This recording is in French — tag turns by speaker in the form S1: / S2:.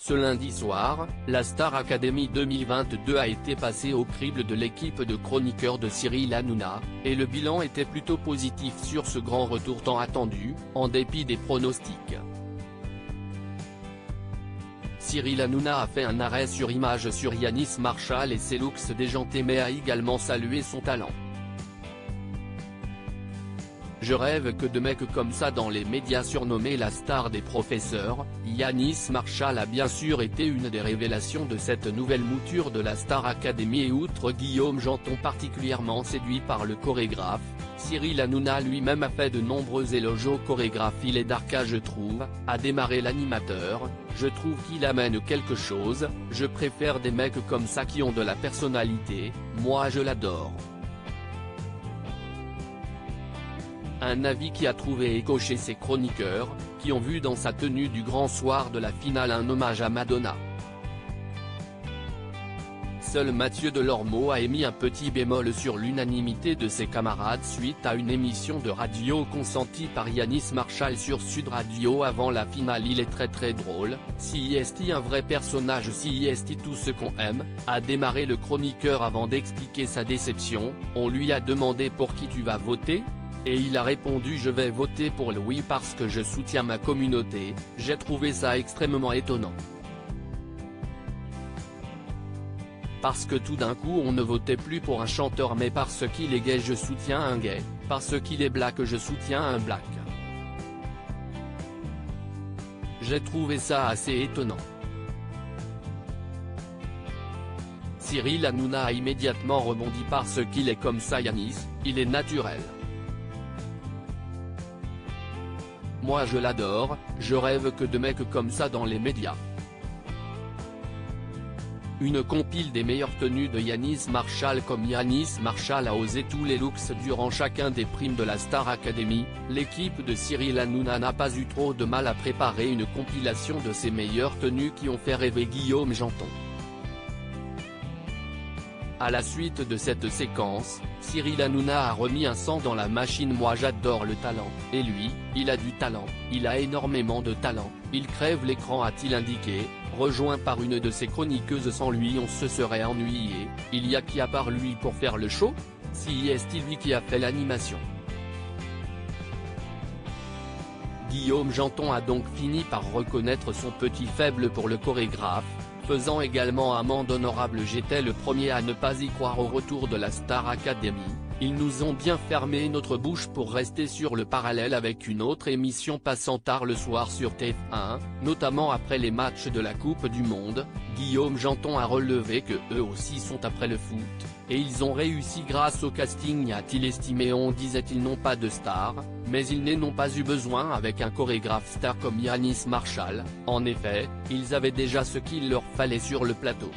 S1: Ce lundi soir, la Star Academy 2022 a été passée au crible de l'équipe de chroniqueurs de Cyril Hanouna, et le bilan était plutôt positif sur ce grand retour tant attendu, en dépit des pronostics. Cyril Hanouna a fait un arrêt sur image sur Yanis Marshall et ses looks déjantés mais a également salué son talent. Je rêve que de mecs comme ça dans les médias. Surnommé la star des professeurs, Yanis Marshall a bien sûr été une des révélations de cette nouvelle mouture de la Star Academy et outre Guillaume Janton particulièrement séduit par le chorégraphe, Cyril Hanouna lui-même a fait de nombreux éloges au chorégraphe. Il est d'Arca je trouve, a démarré l'animateur, je trouve qu'il amène quelque chose, je préfère des mecs comme ça qui ont de la personnalité, moi je l'adore. Un avis qui a trouvé écho chez ses chroniqueurs, qui ont vu dans sa tenue du grand soir de la finale un hommage à Madonna. Seul Mathieu Delormeau a émis un petit bémol sur l'unanimité de ses camarades suite à une émission de radio consentie par Yanis Marshall sur Sud Radio avant la finale. Il est très drôle, si est un vrai personnage, si est tout ce qu'on aime, a démarré le chroniqueur avant d'expliquer sa déception. On lui a demandé pour qui tu vas voter ? Et il a répondu je vais voter pour le oui parce que je soutiens ma communauté. J'ai trouvé ça extrêmement étonnant. Parce que tout d'un coup on ne votait plus pour un chanteur mais parce qu'il est gay je soutiens un gay, parce qu'il est black je soutiens un black. J'ai trouvé ça assez étonnant. Cyril Hanouna a immédiatement rebondi parce qu'il est comme ça Yanis, il est naturel. Moi je l'adore, je rêve que de mecs comme ça dans les médias. Une compile des meilleures tenues de Yanis Marshall. Comme Yanis Marshall a osé tous les looks durant chacun des primes de la Star Academy, l'équipe de Cyril Hanouna n'a pas eu trop de mal à préparer une compilation de ses meilleures tenues qui ont fait rêver Guillaume Janton. À la suite de cette séquence, Cyril Hanouna a remis un 100 dans la machine. Moi j'adore le talent, et lui, il a du talent, il a énormément de talent, il crève l'écran a-t-il indiqué, rejoint par une de ses chroniqueuses. Sans lui on se serait ennuyé, il y a qui à part lui pour faire le show ? Si est lui qui a fait l'animation. Guillaume Janton a donc fini par reconnaître son petit faible pour le chorégraphe, faisant également amende honorable. J'étais le premier à ne pas y croire au retour de la Star Academy, ils nous ont bien fermé notre bouche pour rester sur le parallèle avec une autre émission passant tard le soir sur TF1, notamment après les matchs de la Coupe du Monde. Guillaume Janton a relevé que eux aussi sont après le foot, et ils ont réussi grâce au casting a-t-il estimé. On disait ils n'ont pas de star, mais ils n'ont pas eu besoin avec un chorégraphe star comme Yanis Marshall. En effet, ils avaient déjà ce qu'il leur fallait sur le plateau.